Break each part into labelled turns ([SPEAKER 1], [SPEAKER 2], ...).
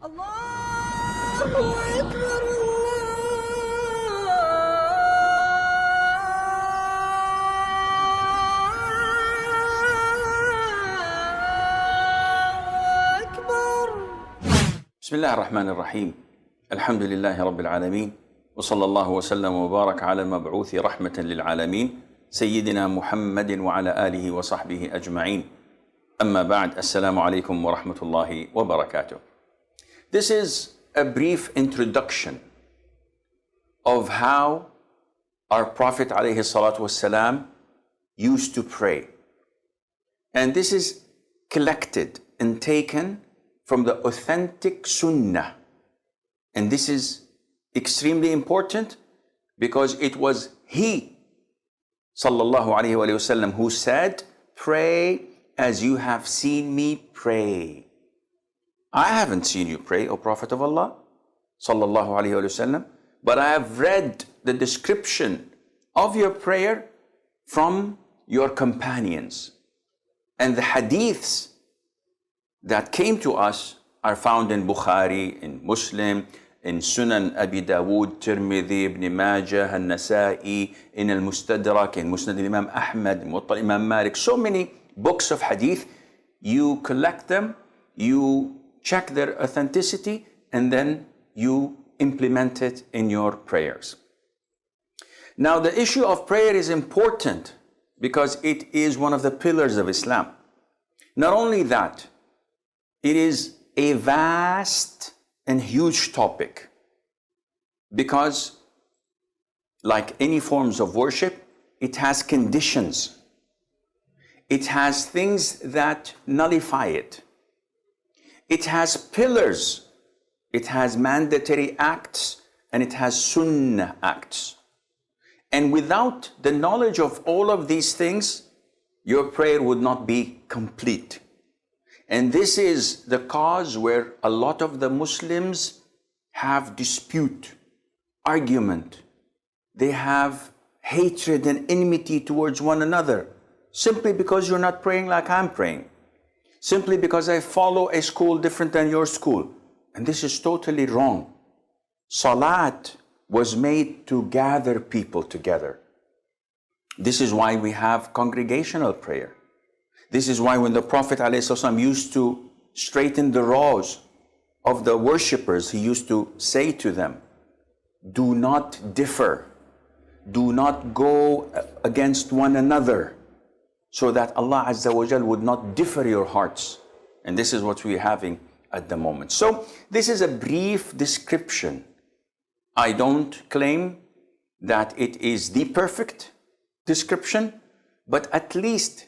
[SPEAKER 1] الله أكبر الله أكبر.
[SPEAKER 2] بسم الله الرحمن الرحيم. الحمد لله رب العالمين، وصلى الله وسلم وبارك على المبعوث رحمة للعالمين سيدنا محمد وعلى آله وصحبه أجمعين. أما بعد، السلام عليكم ورحمة الله وبركاته. This is a brief introduction of how our Prophet ﷺ used to pray. And this is collected and taken from the authentic Sunnah. And this is extremely important because it was he, sallallahu alayhi wa sallam, who said, "Pray as you have seen me pray." I haven't seen you pray, O Prophet of Allah, sallallahu alayhi wa sallam, but I have read the description of your prayer from your companions. And the hadiths that came to us are found in Bukhari, in Muslim, in Sunan Abi Dawood, Tirmidhi, Ibn Majah, An-Nasa'i, in Al-Mustadrak, in Musnad Imam Ahmad, Muwatta Imam Malik, so many books of hadith. You collect them, you check their authenticity, and then you implement it in your prayers. Now, the issue of prayer is important because it is one of the pillars of Islam. Not only that, it is a vast and huge topic because, like any forms of worship, it has conditions. It has things that nullify it. It has pillars. It has mandatory acts and it has sunnah acts. And without the knowledge of all of these things, your prayer would not be complete. And this is the cause where a lot of the Muslims have dispute, argument. They have hatred and enmity towards one another simply because you're not praying like I'm praying. Simply because I follow a school different than your school. And this is totally wrong. Salat was made to gather people together. This is why we have congregational prayer. This is why when the Prophet ﷺ used to straighten the rows of the worshippers, he used to say to them, "Do not differ. Do not go against one another, so that Allah Azza wa Jal would not differ your hearts." And this is what we're having at the moment. So this is a brief description. I don't claim that it is the perfect description, but at least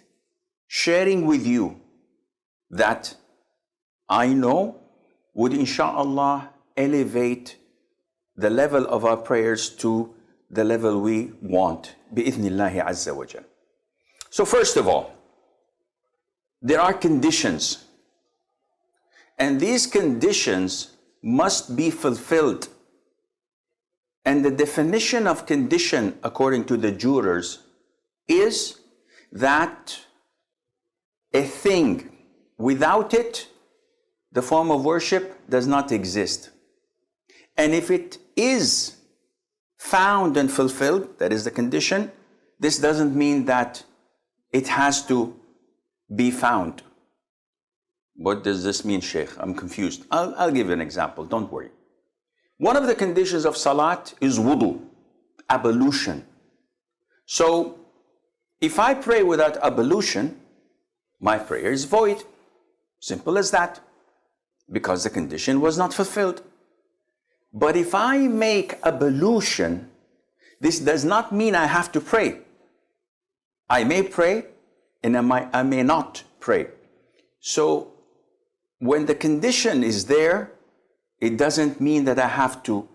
[SPEAKER 2] sharing with you that I know would inshallah elevate the level of our prayers to the level we want, bi'ithnillahi azza wa jal. So first of all, there are conditions, and these conditions must be fulfilled. And the definition of condition, according to the jurors, is that a thing, without it, the form of worship does not exist. And if it is found and fulfilled, that is the condition, this doesn't mean that it has to be found. What does this mean, Sheikh? I'm confused. I'll give you an example, don't worry. One of the conditions of salat is wudu, ablution. So, if I pray without ablution, my prayer is void. Simple as that. Because the condition was not fulfilled. But if I make ablution, this does not mean I have to pray. I may pray and I may not pray. So, when the condition is there, it doesn't mean that I have to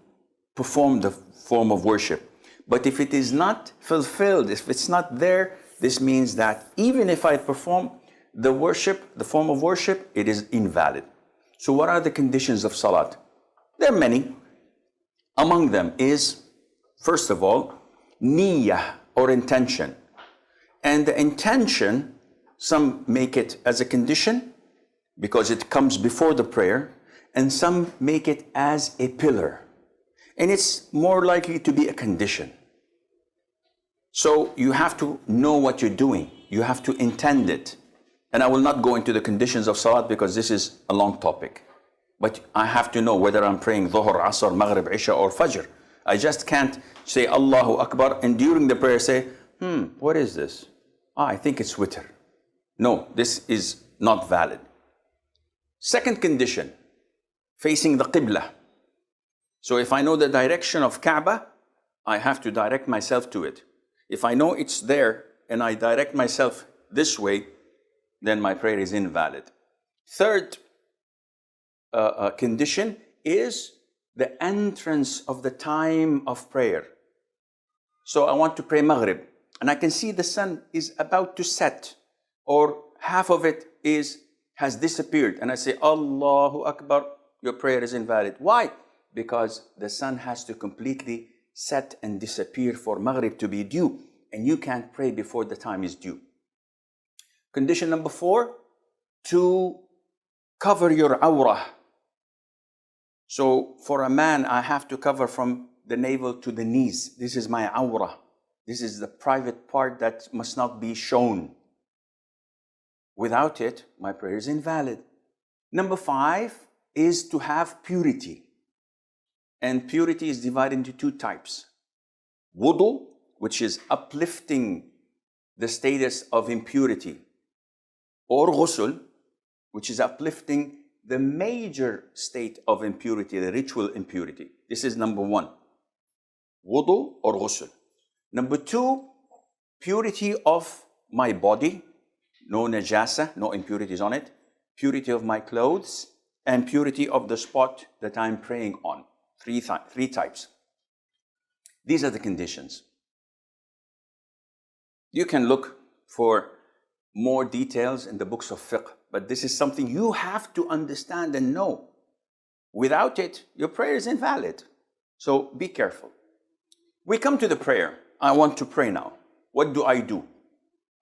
[SPEAKER 2] perform the form of worship. But if it is not fulfilled, if it's not there, this means that even if I perform the worship, the form of worship, it is invalid. So what are the conditions of salat? There are many. Among them is, first of all, niyyah, or intention. And the intention, some make it as a condition because it comes before the prayer. and some make it as a pillar. And it's more likely to be a condition. So you have to know what you're doing. You have to intend it. And I will not go into the conditions of salat because this is a long topic. But I have to know whether I'm praying Dhuhr, Asr, Maghrib, Isha or Fajr. I just can't say Allahu Akbar and during the prayer say, what is this? I think it's witr. No, this is not valid. Second condition, facing the Qibla. So if I know the direction of Kaaba, I have to direct myself to it. If I know it's there and I direct myself this way, then my prayer is invalid. Third condition is the entrance of the time of prayer. So I want to pray Maghrib and I can see the sun is about to set or half of it has disappeared and I say Allahu Akbar, your prayer is invalid. Why? Because the sun has to completely set and disappear for Maghrib to be due and you can't pray before the time is due. Condition number 4, to cover your awrah. So for a man, I have to cover from the navel to the knees. This is my awrah. This is the private part that must not be shown. Without it, my prayer is invalid. Number 5 is to have purity. And purity is divided into 2 types. Wudu, which is uplifting the status of impurity. Or ghusl, which is uplifting the major state of impurity, the ritual impurity. This is number 1. Wudu or ghusl. Number 2, purity of my body. No najasa, no impurities on it. Purity of my clothes and purity of the spot that I'm praying on. Three types. These are the conditions. You can look for more details in the books of fiqh, but this is something you have to understand and know. Without it, your prayer is invalid. So be careful. We come to the prayer. I want to pray now. What do?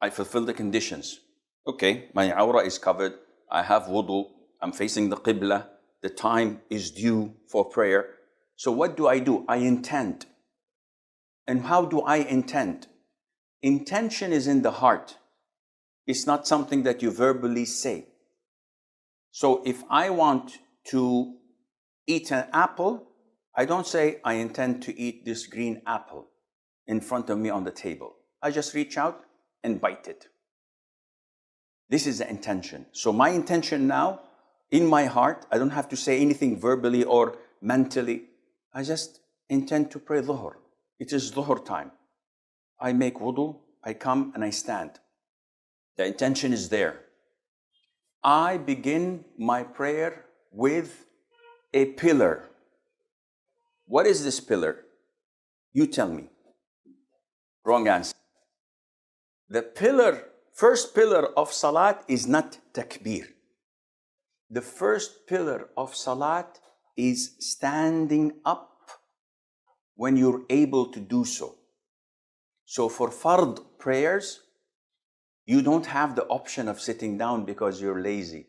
[SPEAKER 2] I fulfill the conditions. Okay, my awrah is covered. I have wudu. I'm facing the qibla. The time is due for prayer. So what do? I intend. And how do I intend? Intention is in the heart. It's not something that you verbally say. So if I want to eat an apple, I don't say I intend to eat this green apple in front of me on the table. I just reach out and bite it. This is the intention. So my intention now, in my heart, I don't have to say anything verbally or mentally. I just intend to pray Dhuhr. It is Dhuhr time. I make wudu, I come and I stand. The intention is there. I begin my prayer with a pillar. What is this pillar? You tell me. Wrong answer. The first pillar of salat is not takbir. The first pillar of salat is standing up when you're able to do so. So for fard prayers, you don't have the option of sitting down because you're lazy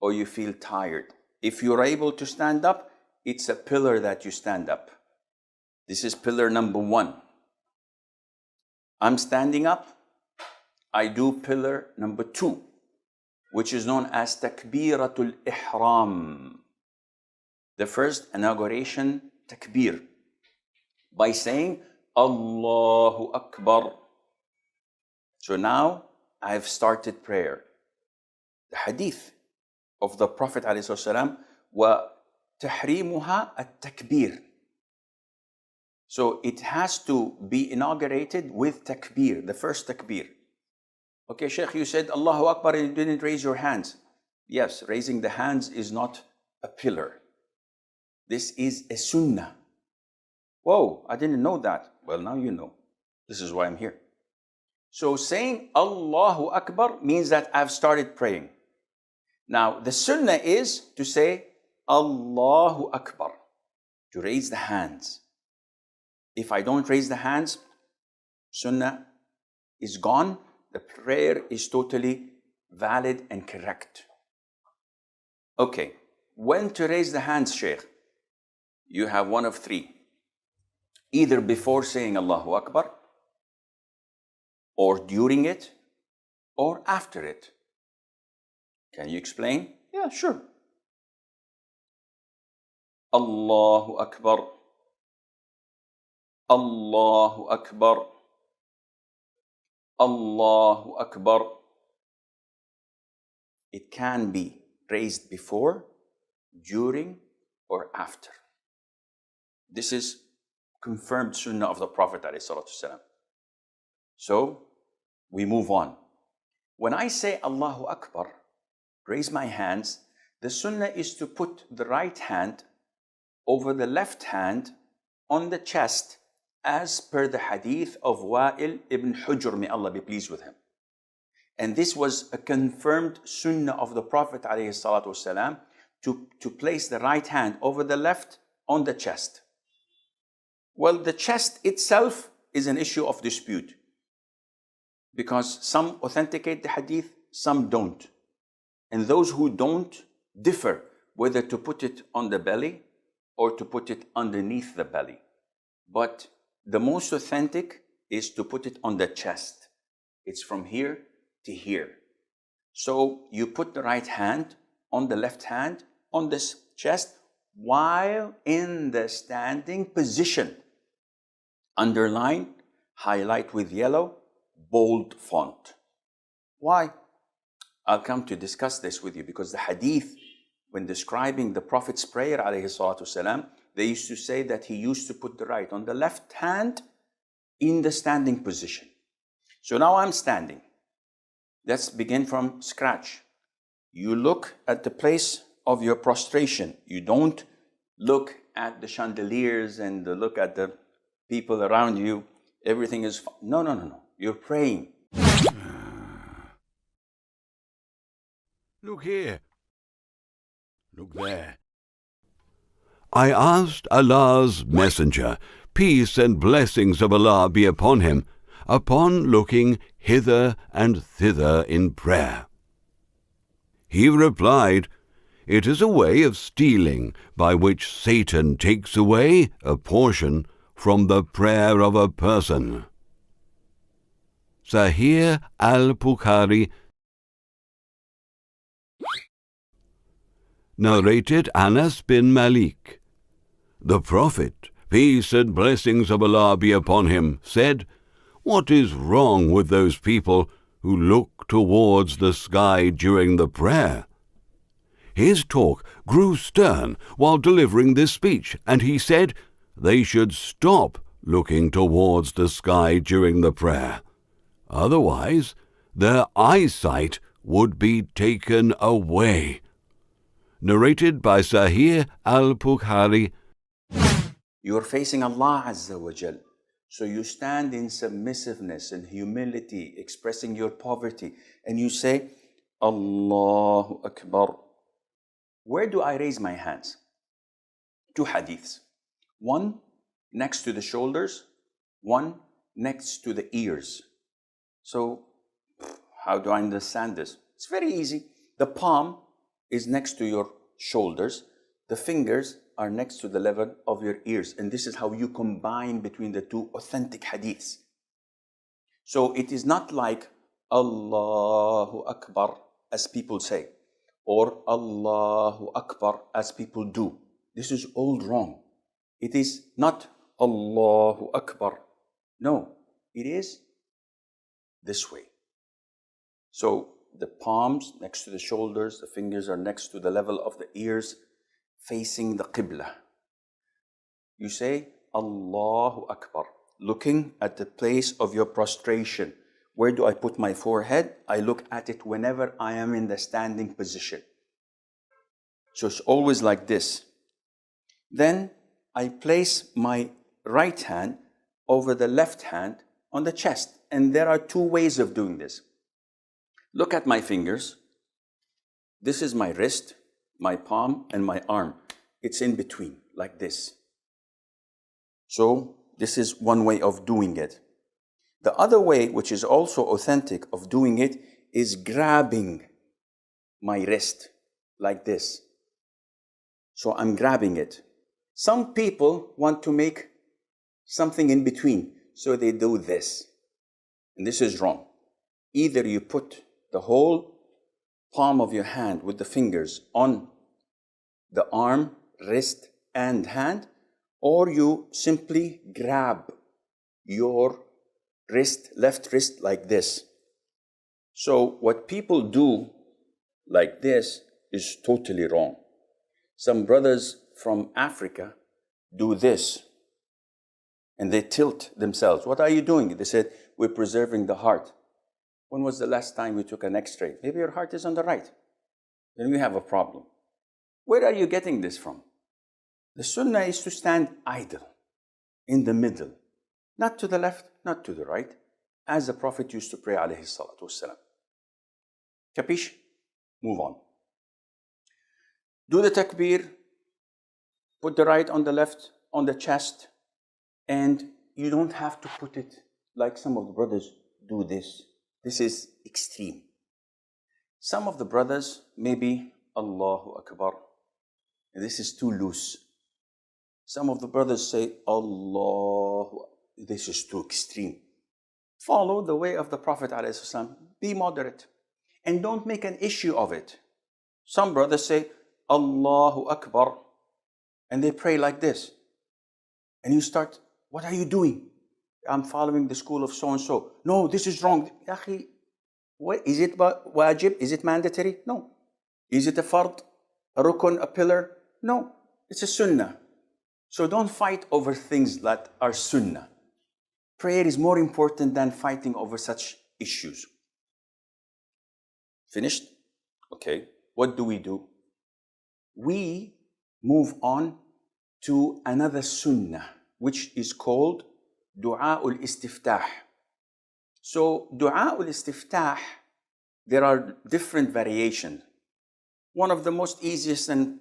[SPEAKER 2] or you feel tired. If you're able to stand up, it's a pillar that you stand up. This is pillar number 1. I'm standing up. I do pillar number 2, which is known as takbiratul ihram. The first inauguration takbir by saying Allahu Akbar. So now I've started prayer. The hadith of the Prophet ﷺ, وَتَحْرِيمُهَا التَّكْبِير. So it has to be inaugurated with takbir, the first takbir. Okay, Sheikh, you said Allahu Akbar and you didn't raise your hands. Yes, raising the hands is not a pillar. This is a sunnah. Whoa, I didn't know that. Well, now you know. This is why I'm here. So saying Allahu Akbar means that I've started praying. Now, the sunnah is to say Allahu Akbar, to raise the hands. If I don't raise the hands, sunnah is gone. The prayer is totally valid and correct. Okay, when to raise the hands, Sheikh? You have one of three. Either before saying Allahu Akbar, or during it, or after it. Can you explain? Yeah, sure. Allahu Akbar. Allahu Akbar. Allahu Akbar. It can be raised before, during, or after. This is confirmed sunnah of the Prophet ﷺ. So, we move on. When I say Allahu Akbar, raise my hands, the sunnah is to put the right hand over the left hand on the chest, as per the hadith of Wa'il ibn Hujr, may Allah be pleased with him. And this was a confirmed sunnah of the Prophet ﷺ to place the right hand over the left on the chest. Well, the chest itself is an issue of dispute, because some authenticate the hadith, some don't. And those who don't differ whether to put it on the belly or to put it underneath the belly. But the most authentic is to put it on the chest. It's from here to here. So you put the right hand on the left hand on this chest while in the standing position. Underline, highlight with yellow, bold font. Why? I'll come to discuss this with you, because the hadith, when describing the Prophet's prayer, ﷺ, they used to say that he used to put the right on the left hand in the standing position. So now I'm standing. Let's begin from scratch. You look at the place of your prostration. You don't look at the chandeliers and look at the people around you. Everything is fine. No. You're praying.
[SPEAKER 3] Look here. Look there. I asked Allah's Messenger, peace and blessings of Allah be upon him, upon looking hither and thither in prayer. He replied, it is a way of stealing by which Satan takes away a portion from the prayer of a person. Sahih al-Bukhari. Narrated Anas bin Malik. The Prophet, peace and blessings of Allah be upon him, said, what is wrong with those people who look towards the sky during the prayer? His talk grew stern while delivering this speech, and he said they should stop looking towards the sky during the prayer. Otherwise, their eyesight would be taken away. Narrated by Sahih al-Bukhari.
[SPEAKER 2] You're facing Allah Azza wa Jal. So you stand in submissiveness and humility, expressing your poverty, and you say, Allahu Akbar. Where do I raise my hands? Two hadiths. One next to the shoulders, one next to the ears. So how do I understand this? It's very easy. The palm is next to your shoulders. The fingers are next to the level of your ears. And this is how you combine between the two authentic hadiths. So it is not like Allahu Akbar as people say, or Allahu Akbar as people do. This is all wrong. It is not Allahu Akbar. No, it is this way. So the palms next to the shoulders, the fingers are next to the level of the ears, facing the Qibla. You say Allahu Akbar, looking at the place of your prostration. Where do I put my forehead? I look at it whenever I am in the standing position. So it's always like this. Then I place my right hand over the left hand on the chest. And there are two ways of doing this. Look at my fingers. This is my wrist, my palm, and my arm. It's in between, like this. So this is one way of doing it. The other way, which is also authentic of doing it, is grabbing my wrist like this. So I'm grabbing it. Some people want to make something in between, so they do this. And this is wrong. Either you put the whole palm of your hand with the fingers on the arm, wrist, and hand, or you simply grab your wrist, left wrist, like this. So what people do like this is totally wrong. Some brothers from Africa do this, and they tilt themselves. What are you doing? They said, we're preserving the heart. When was the last time you took an x-ray? Maybe your heart is on the right. Then we have a problem. Where are you getting this from? The sunnah is to stand idle, in the middle, not to the left, not to the right, as the Prophet used to pray, alayhi salatu wassalam. Capish? Move on. Do the takbir, put the right on the left, on the chest, and you don't have to put it like some of the brothers do this. This is extreme. Some of the brothers, maybe Allahu Akbar. This is too loose. Some of the brothers say Allahu. This is too extreme. Follow the way of the Prophet ﷺ. Be moderate. And don't make an issue of it. Some brothers say Allahu Akbar, and they pray like this. And you start, what are you doing? I'm following the school of so-and-so. No, this is wrong. Akhi, what, is it wajib? Is it mandatory? No. Is it a fard? A rukun? A pillar? No. It's a sunnah. So don't fight over things that are sunnah. Prayer is more important than fighting over such issues. Finished? Okay. What do? We move on to another sunnah, which is called Du'a ul-Istiftah. So Du'a ul-Istiftah, there are different variations. One of the most easiest and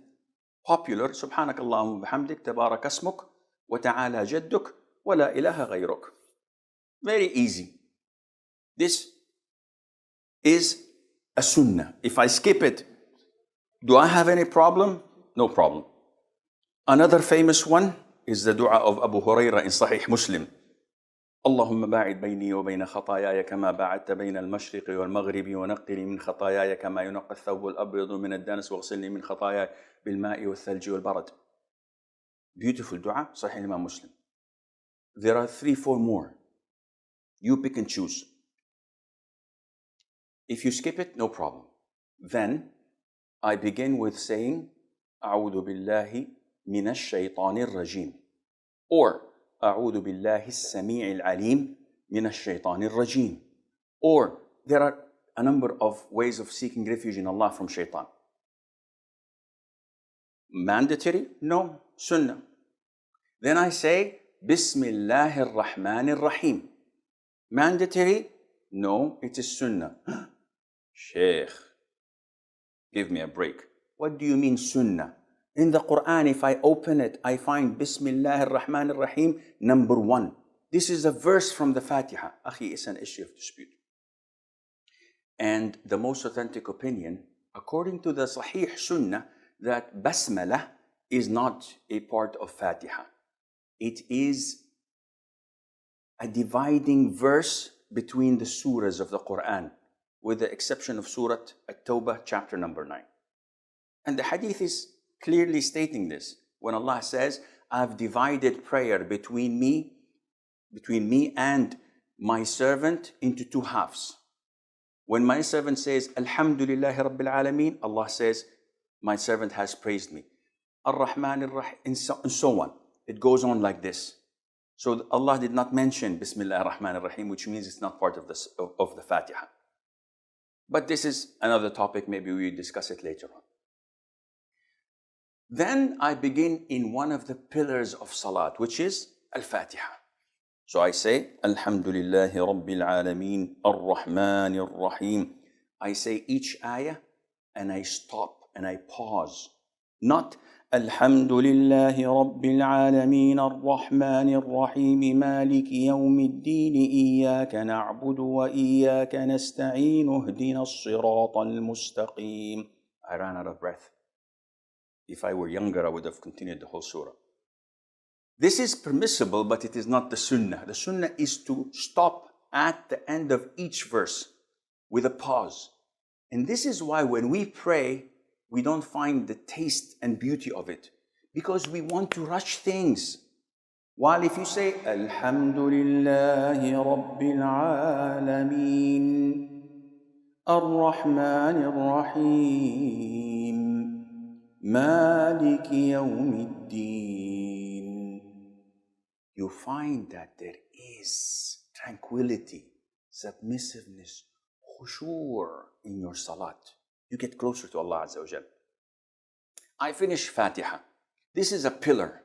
[SPEAKER 2] popular, Subhanak Allahumma bihamdik, Tabarak asmuk, wa ta'ala jadduk, wa la ilaha ghayruk. Very easy. This is a sunnah. If I skip it, do I have any problem? No problem. Another famous one is the dua of Abu Hurairah in Sahih Muslim. اللهم باعد بيني وبين خطاياي كما باعدت بين المشرق والمغرب ونقني من خطاياي كما ينقى الثوب الأبيض من الدنس واغسلني من خطاياي بالماء والثلج والبرد. Beautiful dua, Sahih Imam Muslim. There are 3-4 more. You pick and choose. If you skip it, no problem. Then I begin with saying أعوذ بالله من الشيطان الرجيم, or أعوذ بالله السميع العليم من الشيطان الرجيم. Or there are a number of ways of seeking refuge in Allah from shaitan. Mandatory? No. Sunnah. Then I say Bismillahir Rahmanir Rahim. Mandatory? No, it is sunnah. Sheikh, give me a break. What do you mean sunnah? In the Quran, if I open it, I find Bismillahir Rahmanir Rahim, number 1. This is a verse from the Fatiha. Akhi, it's an issue of dispute. And the most authentic opinion, according to the Sahih Sunnah, that Basmalah is not a part of Fatiha. It is a dividing verse between the surahs of the Quran, with the exception of Surah At-Tawbah, chapter number 9. And the hadith is clearly stating this. When Allah says, I've divided prayer between me and my servant into 2 halves. When my servant says, Alhamdulillahi Rabbil Alameen, Allah says, my servant has praised me. Ar-Rahman Ar-Rahim, and so on. It goes on like this. So Allah did not mention Bismillah ar-Rahman ar-Rahim, which means it's not part of the Fatiha. But this is another topic, maybe we will discuss it later on. Then I begin in one of the pillars of Salat, which is Al-Fatiha. So I say, Alhamdulillahi Rabbil Alameen, Ar-Rahman Ar-Rahim. I say each ayah and I stop and I pause. Not Alhamdulillahi Rabbil Alameen, Ar-Rahman Ar-Rahim, Maliki Yawmiddin, Iyaka na'budu wa Iyaka nasta'een, Uhdina as-sirata al-mustaqim. I ran out of breath. If I were younger, I would have continued the whole surah. This is permissible, but it is not the sunnah. The sunnah is to stop at the end of each verse with a pause. And this is why when we pray, we don't find the taste and beauty of it, because we want to rush things. While if you say, Alhamdulillahi Rabbil Alameen, Ar-Rahman Ar-Rahim, Maliki Yawmiddin, you find that there is tranquility, submissiveness, khushu' in your salat. You get closer to Allah Azza wa Jal. I finish Fatiha. This is a pillar.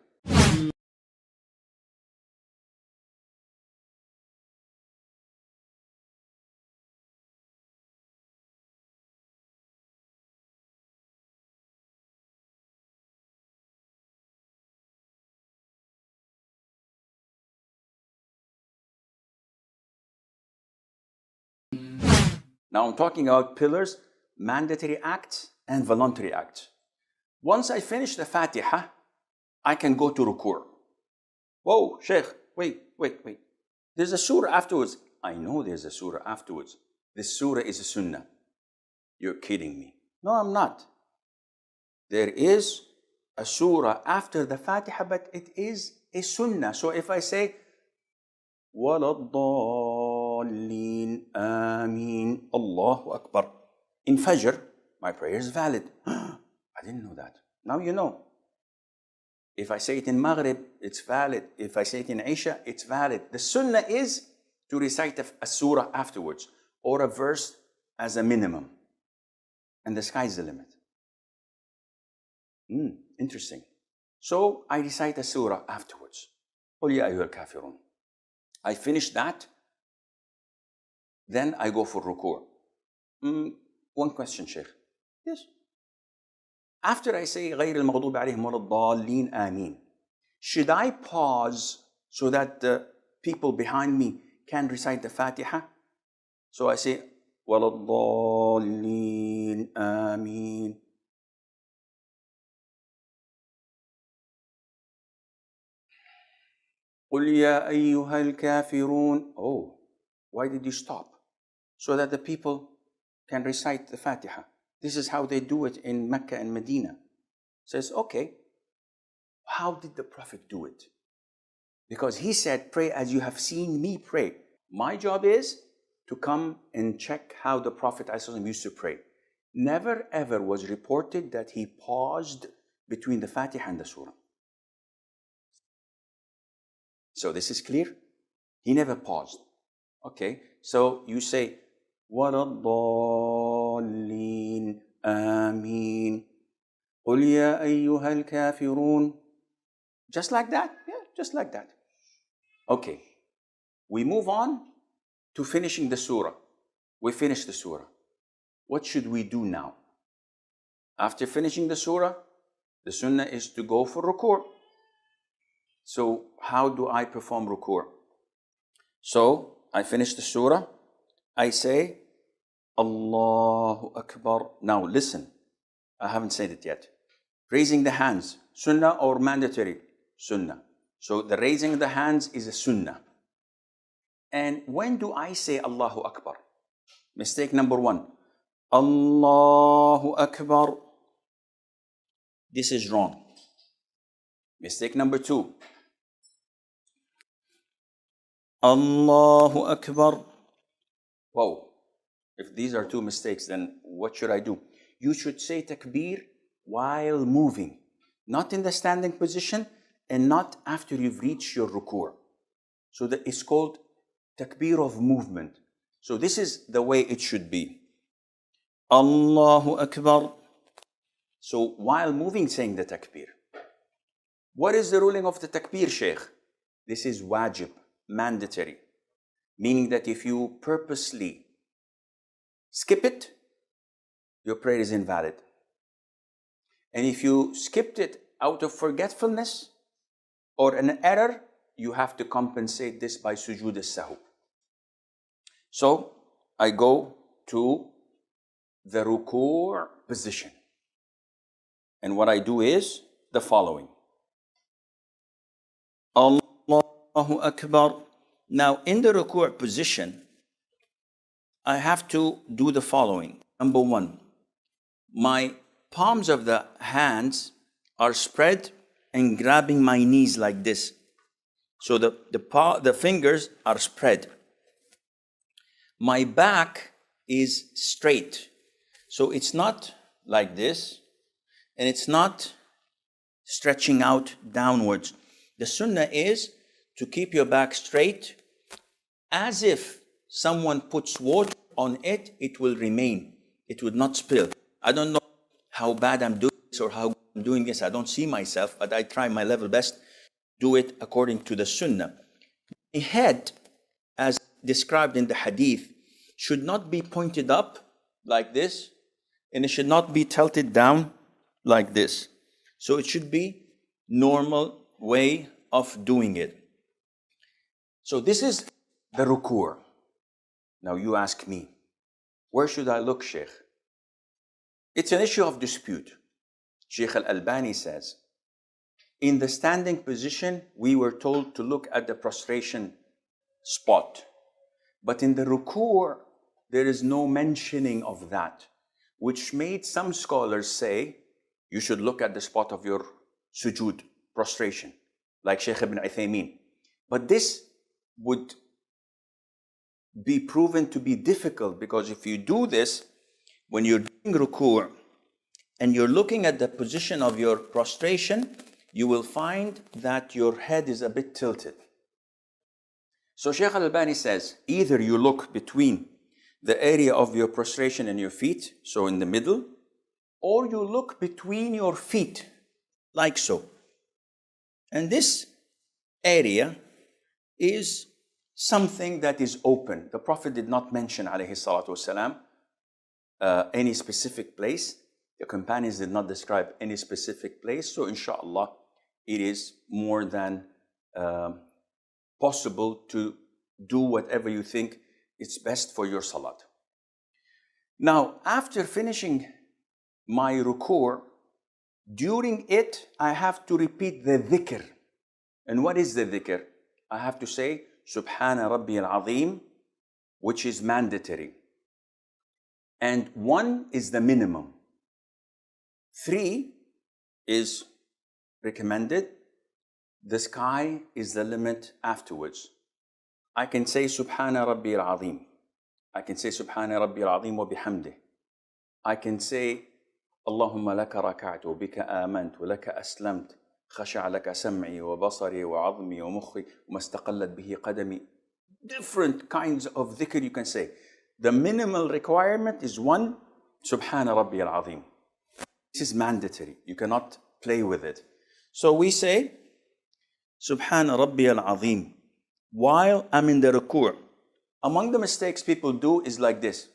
[SPEAKER 2] Now I'm talking about pillars, mandatory acts, and voluntary acts. Once I finish the Fatiha, I can go to ruku'. Whoa, Sheikh, wait. There's a surah afterwards. I know there's a surah afterwards. This surah is a sunnah. You're kidding me. No, I'm not. There is a surah after the Fatiha, but it is a sunnah. So if I say, وَلَضَّالِّينَ آمين Allahu Akbar, in Fajr, my prayer is valid. I didn't know that. Now you know. If I say it in Maghrib, it's valid. If I say it in Isha, it's valid. The sunnah is to recite a surah afterwards, or a verse as a minimum. And the sky's the limit. Interesting. So I recite a surah afterwards. قُلْ يَا أَيُّهَا الْكَافِرُونَ. I finish that, then I go for ruku'. One question, Sheikh. Yes. After I say غَيْرِ الْمَغْضُوبِ عَلَيْهِمْ وَلَا الضَّالِّينَ آمين, should I pause so that the people behind me can recite the Fatiha? So I say وَلَا الضَّالِّينَ آمين. قُلْ يَا أَيُّهَا الْكَافِرُونَ. Oh, why did you stop? So that the people can recite the Fatiha. This is how they do it in Mecca and Medina. Says, okay, how did the Prophet do it? Because he said, pray as you have seen me pray. My job is to come and check how the Prophet ﷺ used to pray. Never ever was reported that he paused between the Fatiha and the Surah. So this is clear? He never paused. Okay, so you say, وَلَا الضَّالِّينَ آمين قُلْ يَا أَيُّهَا الْكَافِرُونَ. Just like that? Yeah, just like that. Okay, we move on to finishing the surah. We finish the surah. What should we do now? After finishing the surah, the sunnah is to go for ruku'. So how do I perform ruku'? So I finish the surah. I say, Allahu Akbar. Now listen, I haven't said it yet. Raising the hands, sunnah or mandatory? Sunnah. So the raising the hands is a sunnah. And when do I say Allahu Akbar? Mistake number one. Allahu Akbar. This is wrong. Mistake number two. Allahu Akbar. Whoa. If these are two mistakes, then what should I do? You should say takbir while moving, not in the standing position and not after you've reached your ruku'. So that it's called takbir of movement. So this is the way it should be. Allahu Akbar. So while moving, saying the takbir. What is the ruling of the takbir, Sheikh? This is wajib, mandatory. Meaning that if you purposely skip it, your prayer is invalid. And if you skipped it out of forgetfulness or an error, you have to compensate this by sujood as-sahw. So I go to the ruku' position. And what I do is the following. Allahu Akbar. Now, in the ruku' position, I have to do the following. Number one, my palms of the hands are spread and grabbing my knees like this. So the fingers are spread. My back is straight. So it's not like this, and it's not stretching out downwards. The sunnah is to keep your back straight, as if someone puts water on it, it will remain. It would not spill. I don't know how bad I'm doing this or how I'm doing this. I don't see myself, but I try my level best to do it according to the sunnah. The head, as described in the hadith, should not be pointed up like this, and it should not be tilted down like this. So it should be normal way of doing it. So this is the ruku'. Now you ask me, where should I look, Sheikh? It's an issue of dispute. Sheikh al-Albani says, in the standing position, we were told to look at the prostration spot. But in the ruku', there is no mentioning of that, which made some scholars say, you should look at the spot of your sujood, prostration, like Sheikh ibn Uthaymeen. But this would be proven to be difficult, because if you do this, when you're doing ruku' and you're looking at the position of your prostration, you will find that your head is a bit tilted. So Sheikh al-Albani says, either you look between the area of your prostration and your feet, so in the middle, or you look between your feet, like so. And this area is something that is open. The Prophet did not mention, alayhi salatu wasalam, any specific place. The companions did not describe any specific place. So inshallah, it is more than possible to do whatever you think is best for your salat. Now, after finishing my ruku', during it, I have to repeat the dhikr. And what is the dhikr? I have to say, Subhana Rabbi al-Azim, which is mandatory. And 1 is the minimum. 3 is recommended. The sky is the limit afterwards. I can say Subhana Rabbi al-Azim. I can say Subhana Rabbi al-Azim wa bihamdih. I can say Allahumma laka raka'tu, bika amantu, laka aslamt, khasha'a laka sam'i wa basari wa 'azmi wa mukhi wa mastaqallat bihi qadami. Different kinds of dhikr you can say. The minimal requirement is 1, Subhana Rabbi al-Azim. This is mandatory. You cannot play with it. So we say Subhana Rabbi al-Azim while I'm in the ruku'. Among the mistakes people do is like this.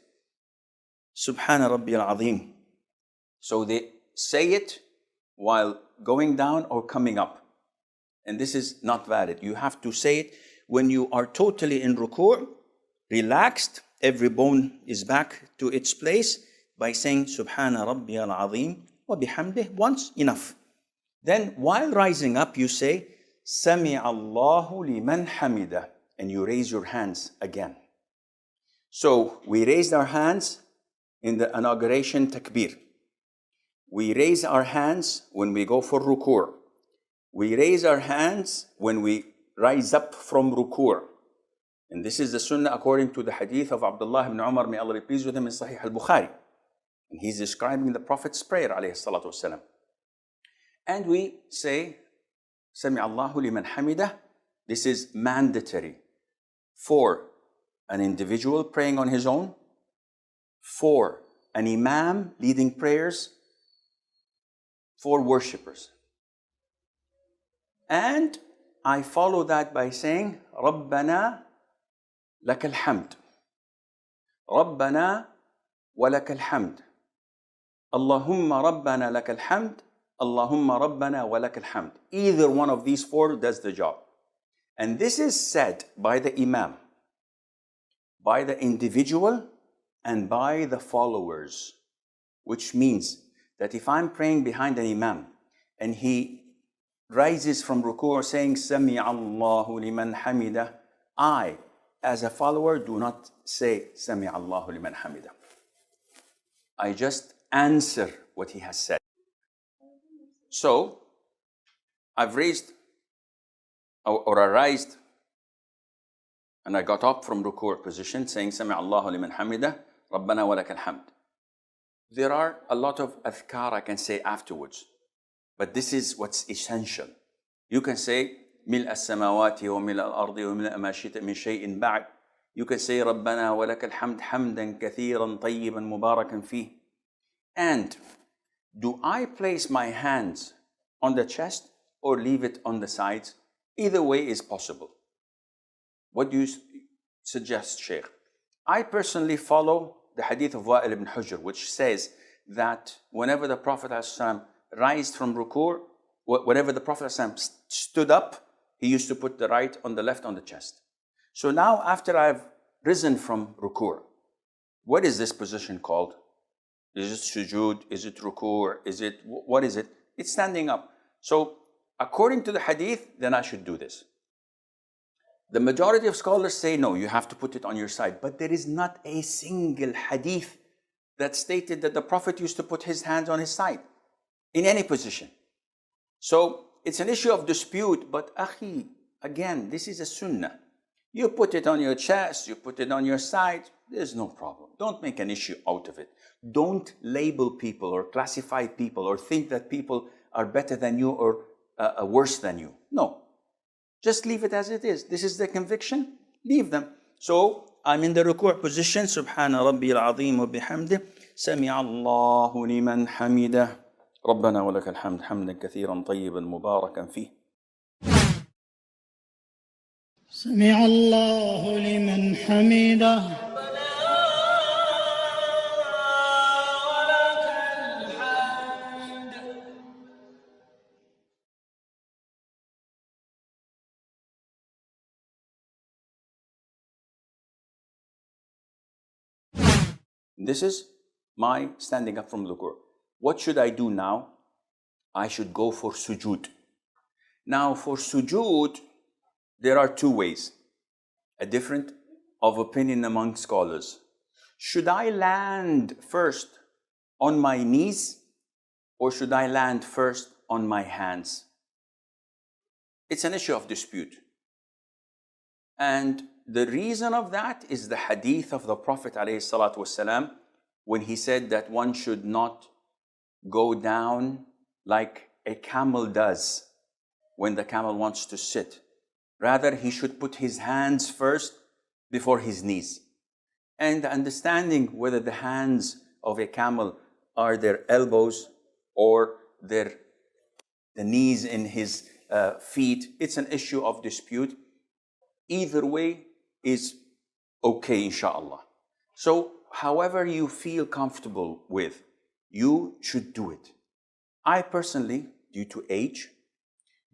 [SPEAKER 2] Subhana Rabbi al-Azim. So they say it while going down or coming up. And this is not valid. You have to say it when you are totally in ruku', relaxed, every bone is back to its place, by saying Subhana Rabbi al-Azim wa bihamdih once, enough. Then while rising up, you say Sami Allahu liman hamida, and you raise your hands again. So we raised our hands in the inauguration takbir. We raise our hands when we go for ruku'. We raise our hands when we rise up from ruku'. And this is the sunnah according to the hadith of Abdullah ibn Umar, may Allah be pleased with him, in Sahih al-Bukhari. And he's describing the Prophet's prayer, alayhi salatu wasalam. And we say, Sami Allahu liman hamidah. This is mandatory for an individual praying on his own, for an imam leading prayers, for worshippers. And I follow that by saying, Rabbana laka alhamd. Rabbana wa laka alhamd. Allahumma Rabbana laka alhamd. Allahumma Rabbana wa laka alhamd. Either one of these 4 does the job. And this is said by the imam, by the individual, and by the followers, which means that if I'm praying behind an imam and he rises from ruku' saying Sami Allahu liman hamidah, I, as a follower, do not say Sami Allahu liman hamidah. I just answer what he has said. So, I've raised or I raised and I got up from ruku' position saying Sami Allahu liman hamidah, Rabbana wa lakal hamd. There are a lot of adhkar I can say afterwards, but this is what's essential. You can say ملء السماوات وملء الأرض وملء ما شئت من شيء بعد. You can say ربنا ولك الحمد حمدا كثيرا طيبا مباركا فيه. And do I place my hands on the chest or leave it on the sides? Either way is possible. What do you suggest, Sheikh? I personally follow the hadith of Wa'il ibn Hujr, which says that whenever the Prophet ﷺ rised from ruku', whenever the Prophet ﷺ stood up, he used to put the right on the left on the chest. So now after I've risen from ruku', what is this position called? Is it sujood? Is it ruku'? What is it? It's standing up. So according to the hadith, then I should do this. The majority of scholars say no, you have to put it on your side. But there is not a single hadith that stated that the Prophet used to put his hands on his side in any position. So it's an issue of dispute, but akhi, again, this is a sunnah. You put it on your chest, you put it on your side, there's no problem. Don't make an issue out of it. Don't label people or classify people or think that people are better than you or worse than you. No. Just leave it as it is. This is the conviction. Leave them. So I'm in the ruku' position. Subhana Rabbi al-Azim wa bihamdih. Sami Allahu liman hamidah. Rabbana wa lakal hamd hamdan kathiran tayyiban mubarakan fih.
[SPEAKER 4] سمع الله لمن حمده.
[SPEAKER 2] This is my standing up from ruku'. What should I do now? I should go for sujood. Now for sujood, there are two ways. A difference of opinion among scholars. Should I land first on my knees or should I land first on my hands? It's an issue of dispute. And the reason of that is the hadith of the Prophet ﷺ when he said that one should not go down like a camel does when the camel wants to sit. Rather, he should put his hands first before his knees. And understanding whether the hands of a camel are their elbows or the knees in his feet, it's an issue of dispute. Either way is okay, inshallah. So, however you feel comfortable with, you should do it. I personally, due to age,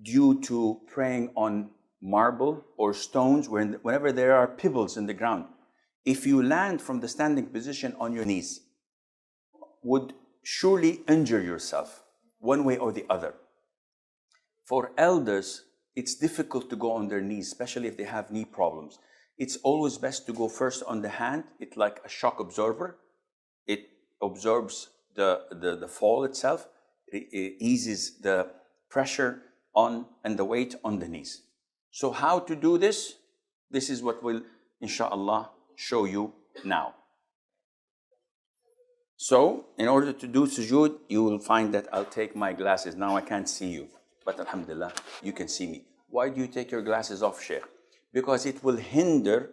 [SPEAKER 2] due to praying on marble or stones, whenever there are pebbles in the ground, if you land from the standing position on your knees, would surely injure yourself one way or the other. For elders, it's difficult to go on their knees, especially if they have knee problems. It's always best to go first on the hand. It's like a shock absorber. It absorbs the fall itself. It eases the pressure on and the weight on the knees. So how to do this? This is what we'll, inshallah, show you now. So, in order to do sujood, you will find that I'll take my glasses. Now I can't see you, but alhamdulillah, you can see me. Why do you take your glasses off, Sheikh? Because it will hinder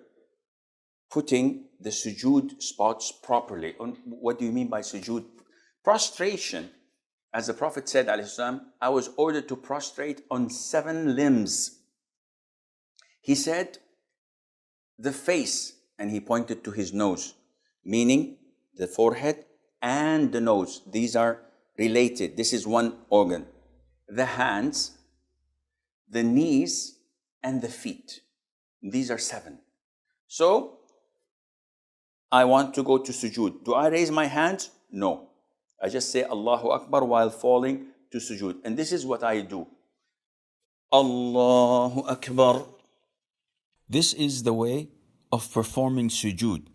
[SPEAKER 2] putting the sujood spots properly. What do you mean by sujood? Prostration, as the Prophet said, I was ordered to prostrate on 7 limbs. He said, the face, and he pointed to his nose, meaning the forehead and the nose. These are related. This is one organ. The hands, the knees, and the feet. These are 7. So, I want to go to sujood. Do I raise my hands? No. I just say Allahu Akbar while falling to sujood. And this is what I do. Allahu Akbar. This is the way of performing sujood.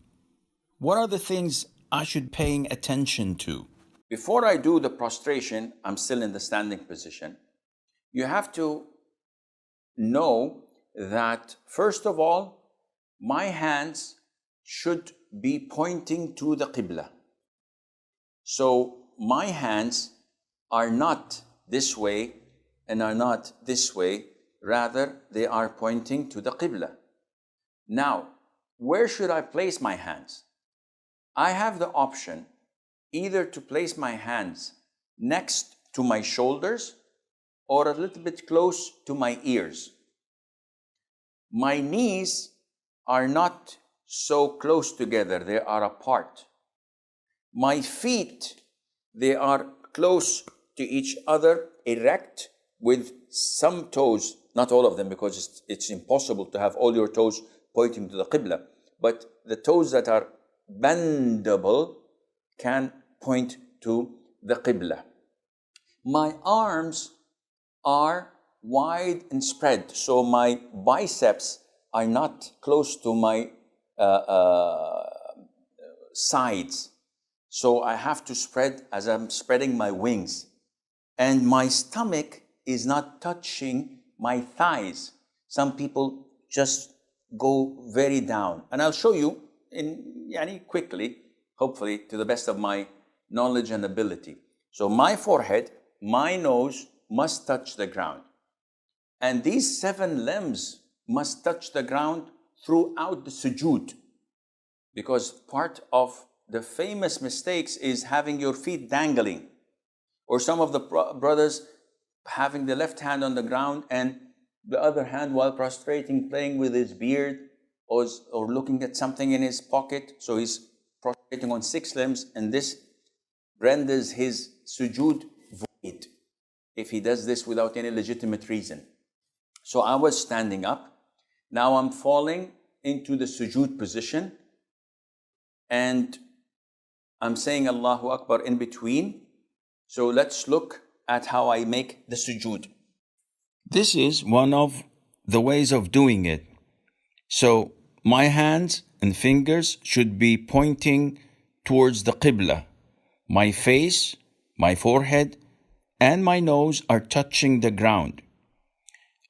[SPEAKER 2] What are the things I should paying attention to? Before I do the prostration, I'm still in the standing position. You have to know that, first of all, my hands should be pointing to the Qibla. So my hands are not this way and are not this way, rather they are pointing to the Qibla. Now, where should I place my hands? I have the option either to place my hands next to my shoulders or a little bit close to my ears. My knees are not so close together, they are apart. My feet, they are close to each other, erect, with some toes, not all of them, because it's impossible to have all your toes pointing to the Qibla, but the toes that are bendable can point to the Qibla. My arms are wide and spread, so my biceps are not close to my sides. So I have to spread as I'm spreading my wings. And my stomach is not touching my thighs. Some people just go very down. And I'll show you quickly, hopefully to the best of my knowledge and ability. So my forehead, my nose must touch the ground. And these 7 limbs must touch the ground throughout the sujood. Because part of the famous mistakes is having your feet dangling. Or some of the brothers having the left hand on the ground and the other hand while prostrating, playing with his beard or looking at something in his pocket. So he's prostrating on 6 limbs, and this renders his sujood void if he does this without any legitimate reason. So I was standing up. Now I'm falling into the sujood position, and I'm saying Allahu Akbar in between. So let's look at how I make the sujood. This is one of the ways of doing it. So my hands and fingers should be pointing towards the Qibla. My face, my forehead, and my nose are touching the ground.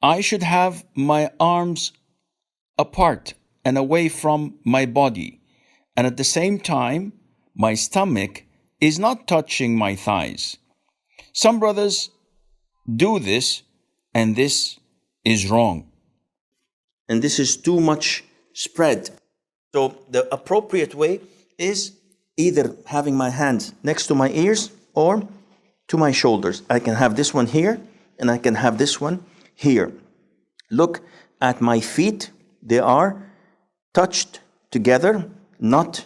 [SPEAKER 2] I should have my arms apart and away from my body. And at the same time, my stomach is not touching my thighs. Some brothers do this, and this is wrong. And this is too much spread. So the appropriate way is either having my hands next to my ears or to my shoulders. I can have this one here, and I can have this one here. Look at my feet. They are touched together, not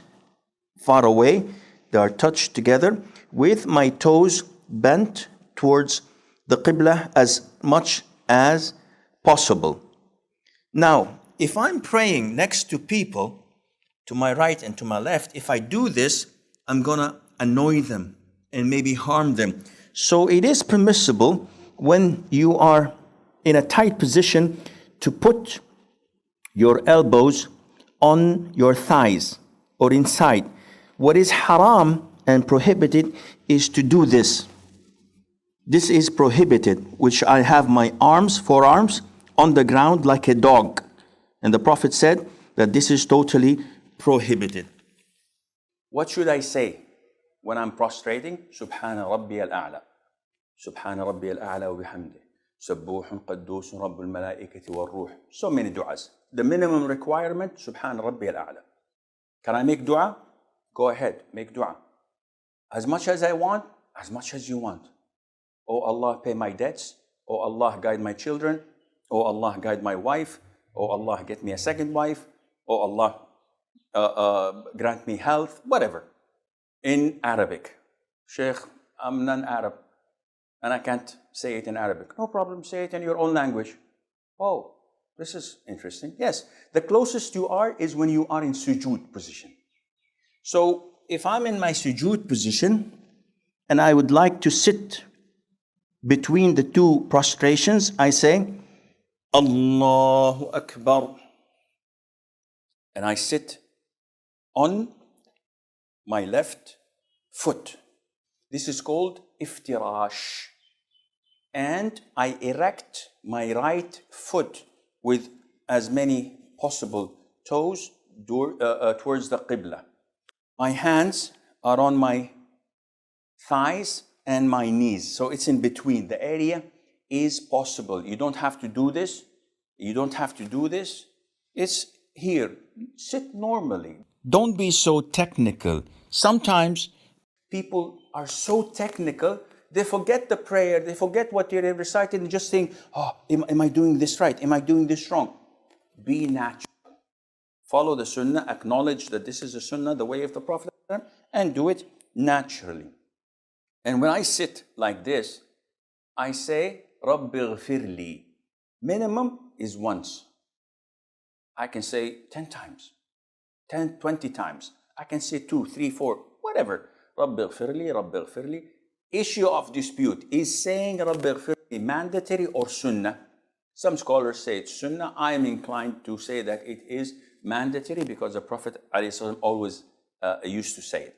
[SPEAKER 2] far away. They are touched together with my toes bent towards the Qibla as much as possible. Now, if I'm praying next to people, to my right and to my left, if I do this, I'm gonna annoy them and maybe harm them. So it is permissible when you are in a tight position to put your elbows on your thighs or inside. What is haram and prohibited is to do this. This is prohibited, which I have my forearms on the ground like a dog. And the Prophet said that this is totally prohibited. What should I say when I'm prostrating? Subhana Rabbi al-A'la. Subhana Rabbi al-A'la wa bihamdih. Sabbuhun qaddusun Rabbul malaikati wal ruh. So many du'as. The minimum requirement, Subhana Rabbi al-A'la. Can I make dua? Go ahead, make dua. As much as I want, as much as you want. Oh Allah, pay my debts. Oh Allah, guide my children. Oh Allah, guide my wife. Oh Allah, get me a second wife. Oh Allah, grant me health, whatever. In Arabic. Sheikh, I'm non-Arab and I can't say it in Arabic. No problem, say it in your own language. Oh, this is interesting. Yes, the closest you are is when you are in sujood position. So if I'm in my sujood position, and I would like to sit between the two prostrations, I say, Allahu Akbar. And I sit on my left foot. This is called iftirash. And I erect my right foot with as many possible toes towards the Qibla. My hands are on my thighs and my knees. So it's in between. The area is possible. You don't have to do this. You don't have to do this. It's here. Sit normally. Don't be so technical. Sometimes people are so technical, they forget the prayer, they forget what you're reciting, and just think, oh, am I doing this right? Am I doing this wrong? Be natural. Follow the sunnah, acknowledge that this is a sunnah, the way of the Prophet, and do it naturally. And when I sit like this, I say, Rabbi ghfirli. Minimum is once. I can say 10 times, 10, 20 times. I can say 2, 3, 4, whatever. Rabbi ghfirli, Rabbi ghfirli. Issue of dispute. Is saying Rabbi ghfirli mandatory or sunnah? Some scholars say it's sunnah. I am inclined to say that it is mandatory because the Prophet ﷺ always used to say it.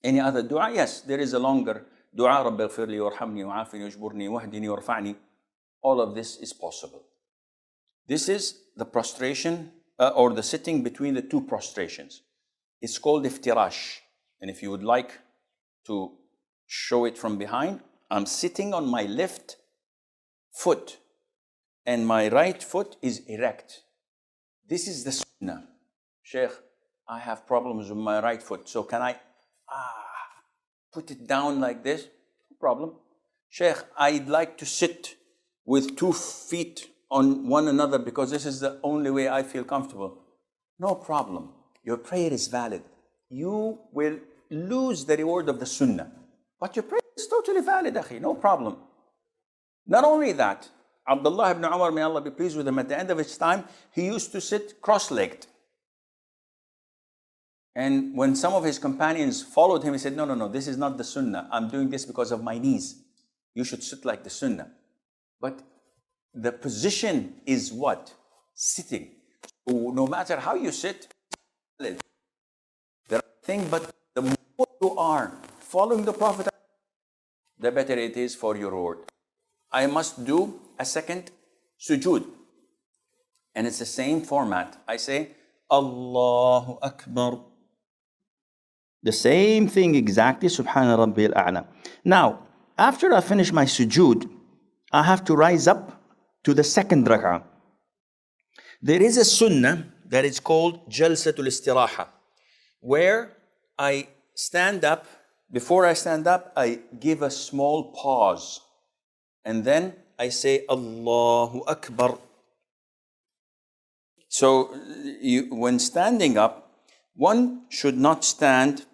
[SPEAKER 2] Any other dua? Yes, there is a longer dua. Rabbi ghfirli warhamni wa'afini wajburni wahdini warfa'ni. All of this is possible. This is the prostration or the sitting between the two prostrations. It's called iftirash. And if you would like to show it from behind, I'm sitting on my left foot and my right foot is erect. This is the sunnah. Sheikh, I have problems with my right foot, so can I put it down like this? No problem. Sheikh, I'd like to sit with 2 feet on one another because this is the only way I feel comfortable. No problem. Your prayer is valid. You will lose the reward of the sunnah. But your prayer is totally valid, akhi. No problem. Not only that, Abdullah ibn Umar, may Allah be pleased with him, at the end of his time, he used to sit cross-legged. And when some of his companions followed him, he said, no, this is not the sunnah. I'm doing this because of my knees. You should sit like the sunnah. But the position is what? Sitting. So no matter how you sit, the right thing, but the more you are following the Prophet, the better it is for your reward. I must do a second sujood. And it's the same format. I say, Allahu Akbar. The same thing exactly, Subhana Rabbil A'la. Now, after I finish my sujood, I have to rise up to the second rak'ah. There is a sunnah that is called Jalsatul Istiraha, where I stand up. Before I stand up, I give a small pause. And then I say, Allahu Akbar. So when standing up, one should not stand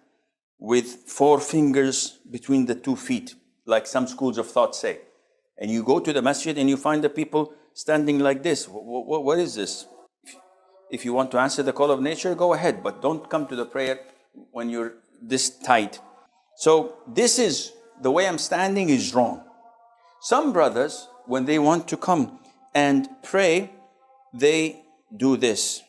[SPEAKER 2] with 4 fingers between the 2 feet, like some schools of thought say. And you go to the masjid and you find the people standing like this. What is this? If you want to answer the call of nature, go ahead, but don't come to the prayer when you're this tight. So this is, the way I'm standing is wrong. Some brothers, when they want to come and pray, they do this.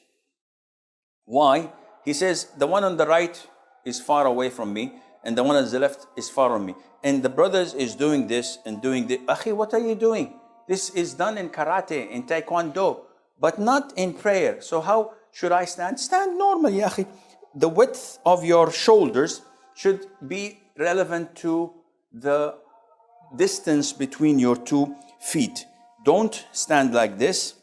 [SPEAKER 2] Why? He says, the one on the right is far away from me, and the one on the left is far from me. And the brothers is doing this and doing this. Akhi, what are you doing? This is done in karate, in taekwondo, but not in prayer. So how should I stand? Stand normally, akhi. The width of your shoulders should be relevant to the distance between your 2 feet. Don't stand like this,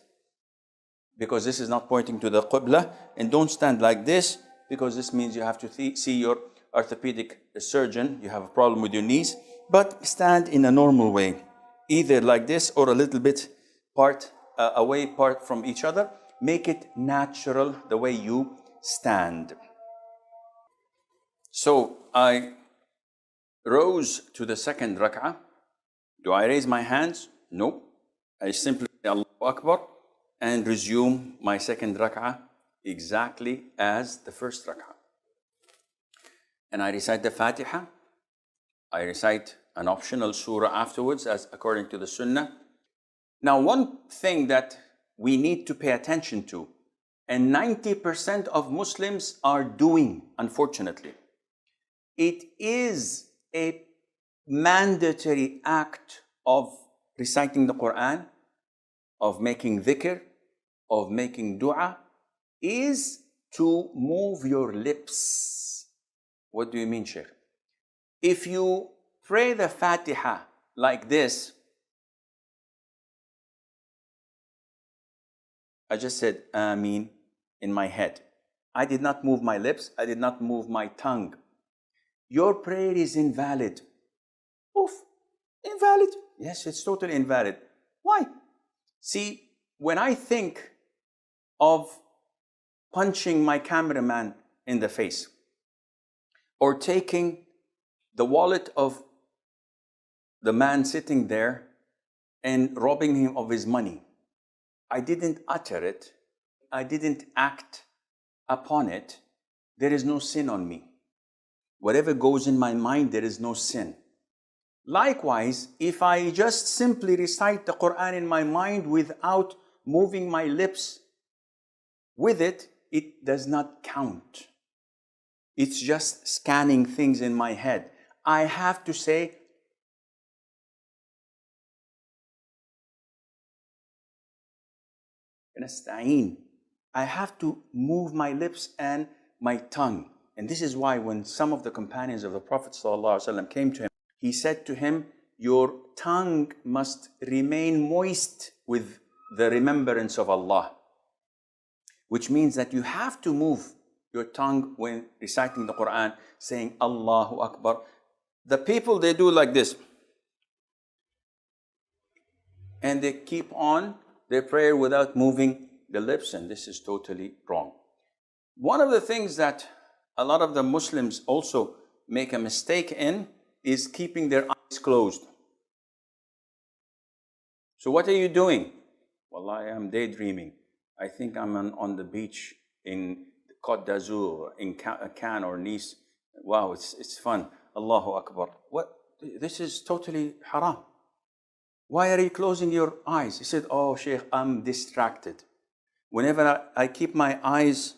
[SPEAKER 2] because this is not pointing to the Qibla, and don't stand like this, because this means you have to see your orthopedic surgeon, you have a problem with your knees. But stand in a normal way, either like this or a little bit away from each other. Make it natural the way you stand. So I rose to the second rak'ah. Do I raise my hands? No. I simply say Allahu Akbar and resume my second rak'ah exactly as the first rak'ah. And I recite the Fatiha. I recite an optional surah afterwards, as according to the Sunnah. Now, one thing that we need to pay attention to, and 90% of Muslims are doing, unfortunately, it is a mandatory act of reciting the Quran, of making dhikr, of making dua, is to move your lips. What do you mean, Sheikh? If you pray the Fatiha like this, I just said Ameen in my head. I did not move my lips. I did not move my tongue. Your prayer is invalid. Oof, invalid. Yes, it's totally invalid. Why? See, when I think of punching my cameraman in the face, or taking the wallet of the man sitting there and robbing him of his money, I didn't utter it, I didn't act upon it, there is no sin on me. Whatever goes in my mind, there is no sin. Likewise, if I just simply recite the Quran in my mind without moving my lips with it, it does not count. It's just scanning things in my head. I have to say, I have to move my lips and my tongue. And this is why when some of the companions of the Prophet ﷺ came to him, he said to him, your tongue must remain moist with the remembrance of Allah. Which means that you have to move your tongue when reciting the Quran, saying Allahu Akbar. The people, they do like this. And they keep on their prayer without moving the lips, and this is totally wrong. One of the things that a lot of the Muslims also make a mistake in is keeping their eyes closed. So what are you doing? Well, I am daydreaming. I think I'm on the beach in Côte d'Azur, in Cannes or Nice. Wow, it's fun. Allahu Akbar. What? This is totally haram. Why are you closing your eyes? He said, oh, Sheikh, I'm distracted. Whenever I keep my eyes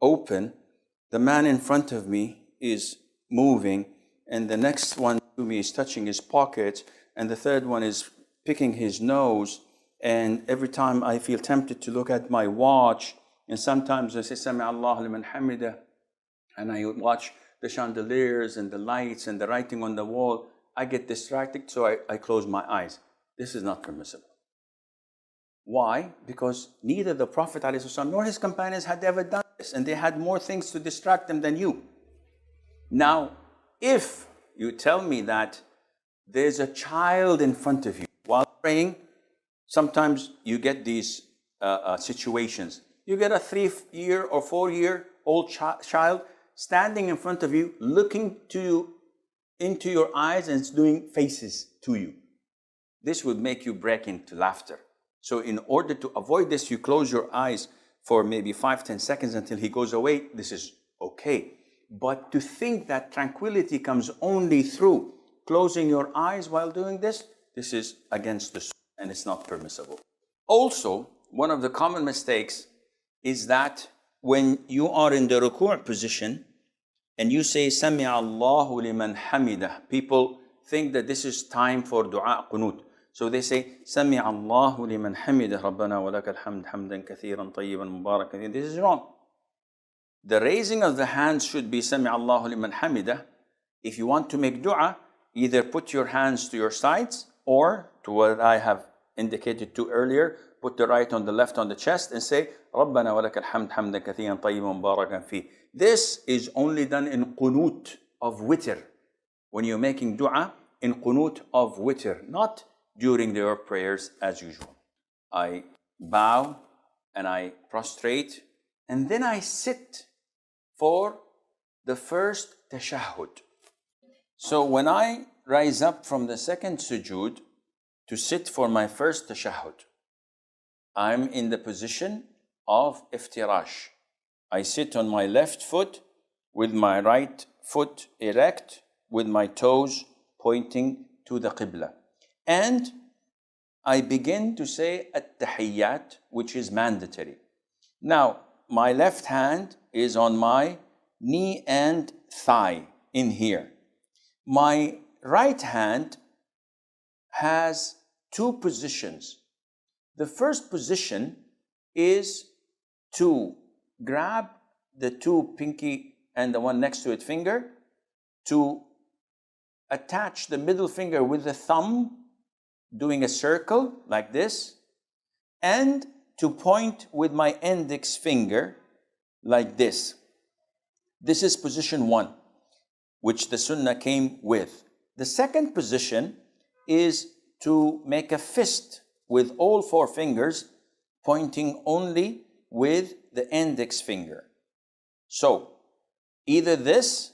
[SPEAKER 2] open, the man in front of me is moving, and the next one to me is touching his pocket, and the third one is picking his nose, and every time I feel tempted to look at my watch, and sometimes I say, Sami Allahu liman hamida, and I watch the chandeliers and the lights and the writing on the wall, I get distracted, so I close my eyes. This is not permissible. Why? Because neither the Prophet ﷺ nor his companions had ever done this, and they had more things to distract them than you. Now, if you tell me that there's a child in front of you while praying, sometimes you get these situations. You get a 3-year or 4-year-old child standing in front of you, looking into your eyes and doing faces to you. This would make you break into laughter. So in order to avoid this, you close your eyes for maybe 5-10 seconds until he goes away. This is okay. But to think that tranquility comes only through closing your eyes while doing this, this is against the sunnah and it's not permissible. Also, one of the common mistakes is that when you are in the ruku' position and you say Sami Allahu liman hamidah, people think that this is time for dua qunut. So they say Sami Allahu liman hamidah Rabbana wa lakal hamd hamdan kathiran tayyiban mubarakan. This is wrong. The raising of the hands should be Sami Allahu liman hamidah. If you want to make dua, either put your hands to your sides or to what I have indicated to earlier, put the right on the left on the chest and say Rabbana wa lakal hamd hamdan kathiran tayyiban mubarakan fi. This is only done in qunut of witr. When you're making dua in qunut of witr, not during their prayers as usual. I bow and I prostrate and then I sit for the first tashahhud. So when I rise up from the second sujood to sit for my first tashahhud, I'm in the position of iftirash. I sit on my left foot with my right foot erect with my toes pointing to the Qibla. And I begin to say at-tahiyyat, which is mandatory. Now, my left hand is on my knee and thigh in here. My right hand has two positions. The first position is to grab the two pinky and the one next to it finger, to attach the middle finger with the thumb, doing a circle like this, and to point with my index finger like this. This is position one, which the Sunnah came with. The second position is to make a fist with all four fingers, pointing only with the index finger. So, either this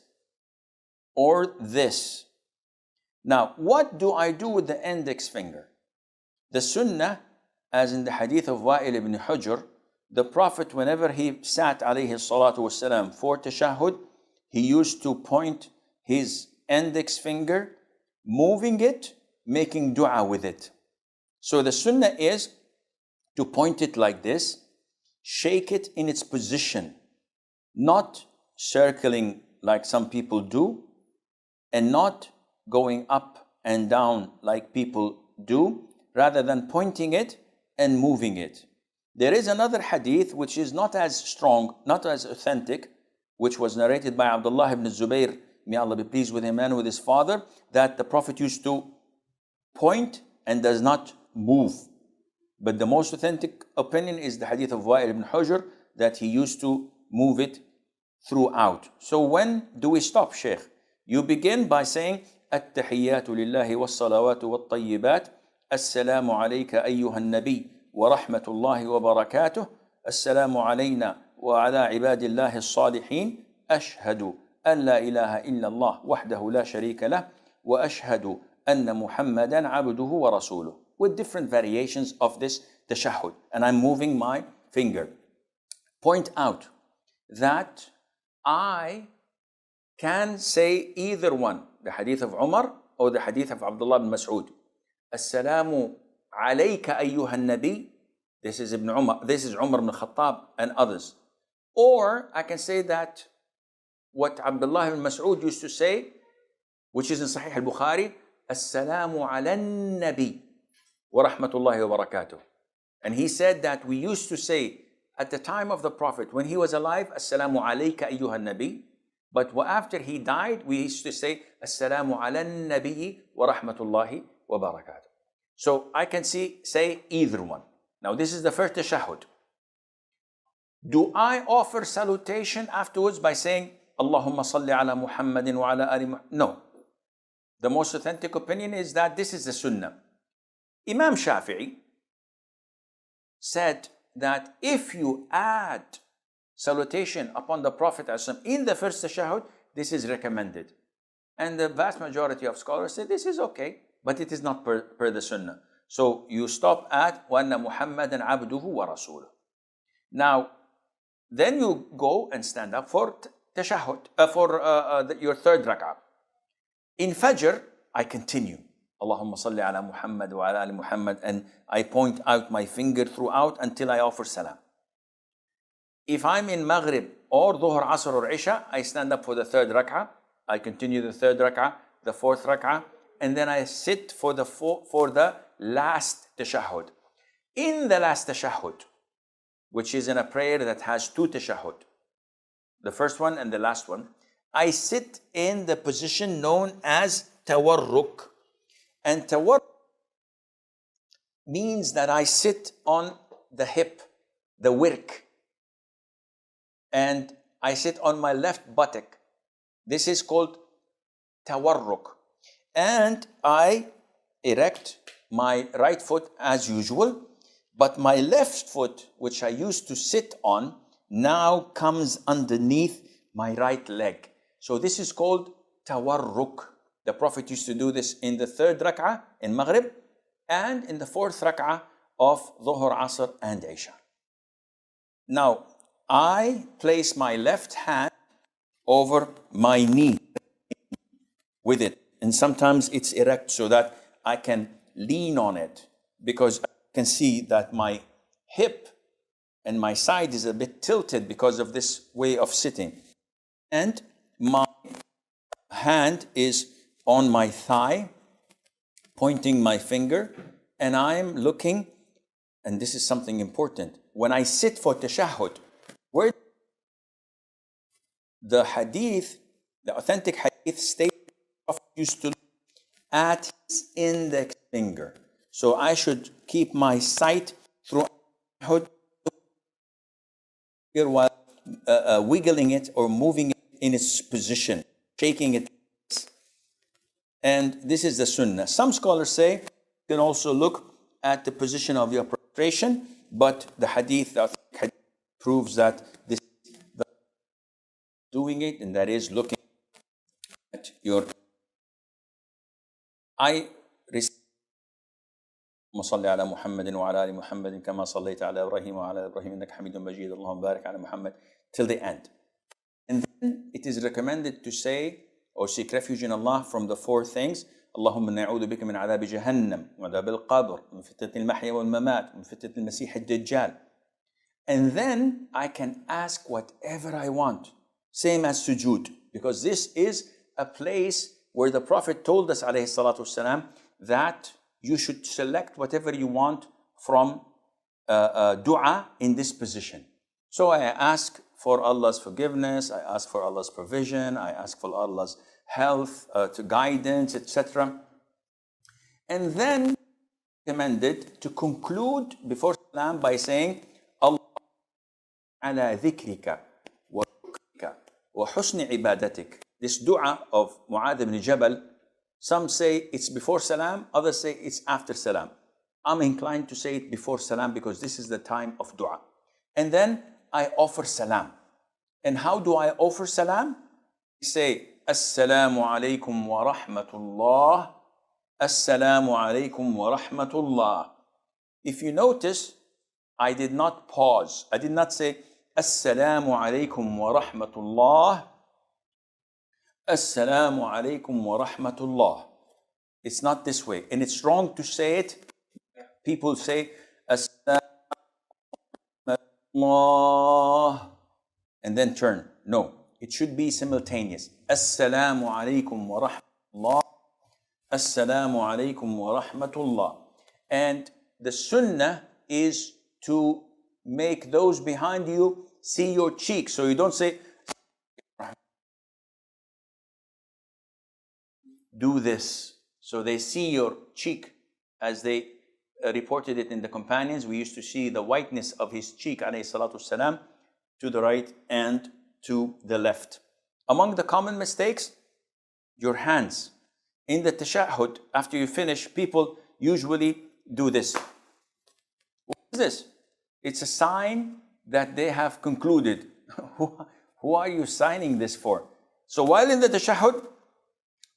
[SPEAKER 2] or this. Now, what do I do with the index finger? The Sunnah, as in the hadith of Wa'il ibn Hujr, the Prophet, whenever he sat alayhi salatu wasalam for tashahhud, he used to point his index finger, moving it, making dua with it. So the Sunnah is to point it like this, shake it in its position, not circling like some people do, and not going up and down like people do, rather than pointing it and moving it. There is another hadith which is not as strong, not as authentic, which was narrated by Abdullah ibn Zubayr, may Allah be pleased with him and with his father, that the Prophet used to point and does not move. But the most authentic opinion is the hadith of Wa'il ibn Hujr, that he used to move it throughout. So when do we stop, Sheikh? You begin by saying, التحيات لله والصلوات والطيبات السلام عليك أيها النبي ورحمة الله وبركاته السلام علينا وعلى عباد الله الصالحين أشهد أن لا إله إلا الله وحده لا شريك له وأشهد أن محمدا عبده ورسوله, with different variations of this tashahhud. And I'm moving my finger. Point out that I can say either one, the hadith of Umar or the hadith of Abdullah bin Mas'ud. Assalamu alayka ayyuha nabi. This is Ibn Umar, this is Umar ibn Khattab and others. Or I can say that what Abdullah ibn Mas'ud used to say, which is in Sahih al-Bukhari, Assalamu ala nabi wa rahmatullahi wa barakatuh. And he said that we used to say at the time of the Prophet, when he was alive, Assalamu alayka ayyuha nabi. But after he died, we used to say, Assalamu ala nabi wa rahmatullahi wa barakatuh. So I can say either one. Now this is the first tashahhud. Do I offer salutation afterwards by saying, Allahumma salli ala Muhammadin wa ala ali Muhammad? No. The most authentic opinion is that this is the Sunnah. Imam Shafi'i said that if you add salutation upon the Prophet in the first tashahhud, this is recommended. And the vast majority of scholars say this is okay, but it is not per the Sunnah. So you stop at وَأَنَّ مُحَمَّدًا عَبْدُهُ وَرَسُولُهُ. Now, then you go and stand up for tashahhud, your third rak'ah. In Fajr, I continue. Allahumma salli ala Muhammad wa ala ali Muhammad, and I point out my finger throughout until I offer salam. If I'm in Maghrib or Dhuhr, Asr or Isha, I stand up for the third rak'ah. I continue the third rak'ah, the fourth rak'ah, and then I sit for the last tashahhud. In the last tashahhud, which is in a prayer that has two tashahhud, the first one and the last one, I sit in the position known as tawarruk. And tawarruk means that I sit on the hip, the wirk, and I sit on my left buttock. This is called tawarruk. And I erect my right foot as usual, but my left foot, which I used to sit on, now comes underneath my right leg. So this is called tawarruk. The Prophet used to do this in the third rak'ah in Maghrib and in the fourth rak'ah of Dhuhr, Asr and Isha. Now, I place my left hand over my knee with it. And sometimes it's erect so that I can lean on it, because I can see that my hip and my side is a bit tilted because of this way of sitting. And my hand is on my thigh, pointing my finger, and I'm looking, and this is something important. When I sit for tashahhud, where the hadith, the authentic hadith states the Prophet used to look at his index finger. So I should keep my sight through tashahhud while wiggling it or moving it in its position, shaking it. And this is the sunnah. Some scholars say you can also look at the position of your prostration, but the hadith proves that this is the doing it, and that is looking at your. I recite صل على محمد وعلى آل محمد كما صليت على إبراهيم وعلى إبراهيم إنك حميد مجيد اللهم بارك على محمد till the end. And then it is recommended to say or seek refuge in Allah from the four things. اللهم نعوذ بك من عذاب جهنم وعذاب القبر من فتنة المحيا والممات من فتنة المسيح الدجال. And then I can ask whatever I want, same as sujood, because this is a place where the Prophet told us alayhi salatu wasalam that you should select whatever you want from dua in this position. So I ask for Allah's forgiveness, I ask for Allah's provision, I ask for Allah's health, to guidance, etc. And then recommended to conclude before salam by saying, Allah ala dhikrika wa shukrika wa husni ibadatik. This dua of Mu'adh ibn Jabal, some say it's before salam, others say it's after salam. I'm inclined to say it before salam because this is the time of dua. And then I offer salam. And how do I offer salam? I say, Assalamu alaikum wa rahmatullah. Assalamu alaikum wa rahmatullah. If you notice, I did not pause. I did not say, Assalamu alaikum wa rahmatullah. Assalamu alaikum wa rahmatullah. It's not this way. And it's wrong to say it. People say, Assalamu alaikum and then turn. No, it should be simultaneous. Assalamu alaikum wa rahmatullah. Assalamu alaikum wa rahmatullah. And the sunnah is to make those behind you see your cheek. So you don't say, do this. So they see your cheek, as they reported it in the companions. We used to see the whiteness of his cheek, alayhi salatu salam, to the right and to the left. Among the common mistakes, your hands. In the tashahhud, after you finish, people usually do this. What is this? It's a sign that they have concluded. Who are you signing this for? So while in the tashahhud,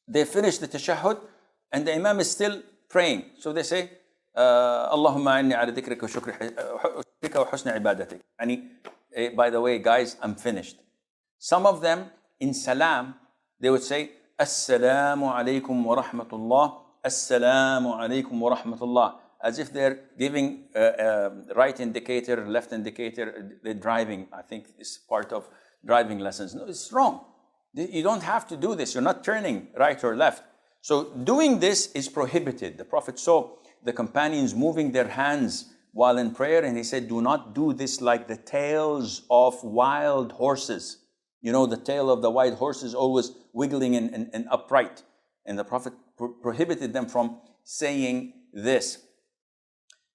[SPEAKER 2] they finish the tashahhud and the imam is still praying. So they say, Allahumma inni ala dhikrika wa shukrika wa husni ibadatik. By the way, guys, I'm finished. Some of them in salam, they would say, Assalamu alaikum wa rahmatullah, Assalamu alaikum wa rahmatullah, as if they're giving right indicator, left indicator, they're driving. I think it's part of driving lessons. No, it's wrong. You don't have to do this. You're not turning right or left. So doing this is prohibited. The Prophet saw the companions moving their hands while in prayer, and he said, do not do this like the tails of wild horses. You know, the tail of the wild horse is always wiggling and upright. And the Prophet prohibited them from saying this.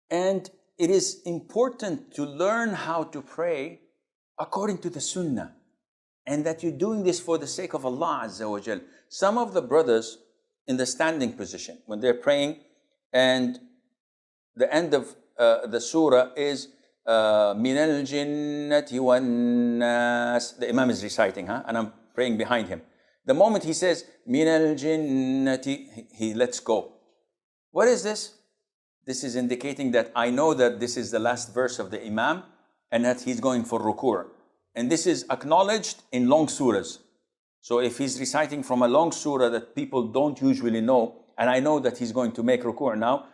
[SPEAKER 2] And it is important to learn how to pray according to the sunnah, and that you're doing this for the sake of Allah Azza wa Jal. Some of the brothers in the standing position, when they're praying, and the end of the surah is min al-jinnati wan-nas. The Imam is reciting, and I'm praying behind him. The moment he says min al-jinnati, he lets go. What is this? This is indicating that I know that this is the last verse of the Imam and that he's going for ruku'. And this is acknowledged in long surahs. So if he's reciting from a long surah that people don't usually know, and I know that he's going to make ruku' now,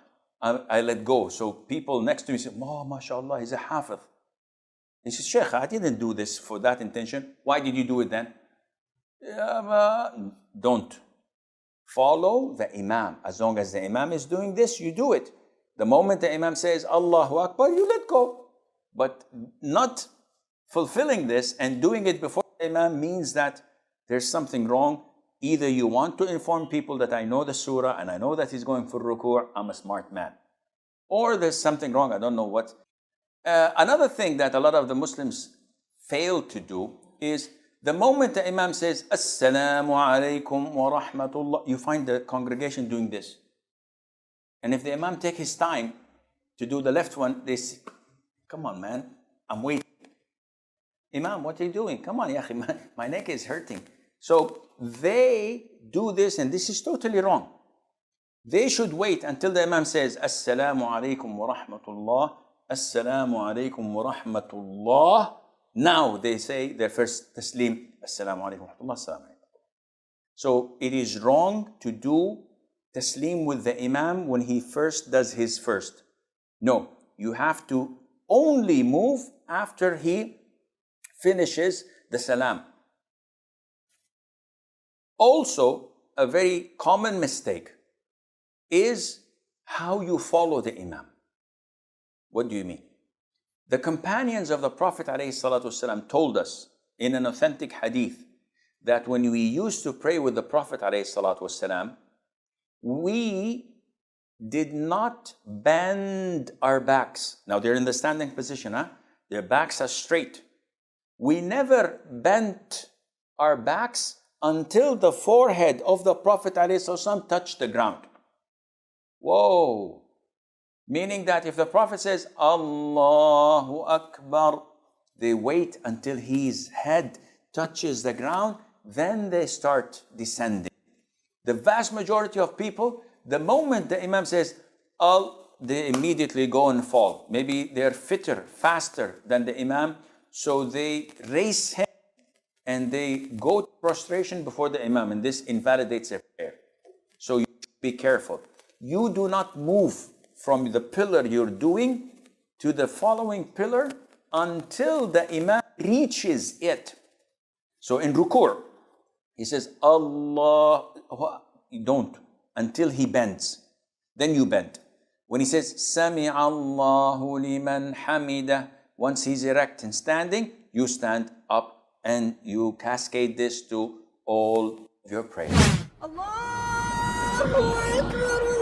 [SPEAKER 2] I let go. So people next to me say, oh, mashallah, he's a hafiz. He says, Sheikh, I didn't do this for that intention. Why did you do it then? Don't. Follow the Imam. As long as the Imam is doing this, you do it. The moment the Imam says, Allahu Akbar, you let go. But not fulfilling this and doing it before the Imam means that there's something wrong. Either you want to inform people that I know the surah and I know that he's going for ruku', I'm a smart man. Or there's something wrong, I don't know what. Another thing that a lot of the Muslims fail to do is the moment the Imam says, Assalamu alaikum wa rahmatullah, you find the congregation doing this. And if the Imam take his time to do the left one, they say, come on man, I'm waiting. Imam, what are you doing? Come on, yahi, my neck is hurting. So they do this, and this is totally wrong. They should wait until the Imam says, Assalamu alaikum wa rahmatullah, Assalamu alaikum wa rahmatullah. Now they say their first taslim, Assalamu alaikum wa rahmatullah, Assalamu alaikum. So it is wrong to do taslim with the Imam when he first does his first. No, you have to only move after he finishes the salam. Also, a very common mistake is how you follow the Imam. What do you mean? The companions of the Prophet ﷺ told us in an authentic hadith that when we used to pray with the Prophet ﷺ, we did not bend our backs. Now they're in the standing position, their backs are straight. We never bent our backs until the forehead of the Prophet ﷺ touched the ground. Whoa! Meaning that if the Prophet says, Allahu Akbar, they wait until his head touches the ground, then they start descending. The vast majority of people, the moment the Imam says, they immediately go and fall. Maybe they're fitter, faster than the Imam, so they raise him and they go to prostration before the Imam, and this invalidates their prayer. So you be careful. You do not move from the pillar you're doing to the following pillar until the Imam reaches it. So in ruku', he says, Allah, you don't, until he bends. Then you bend. When he says, Sami Allahu liman hamida, once he's erect and standing, you stand up and you cascade this to all of your prayers.
[SPEAKER 1] Allahu Akbar.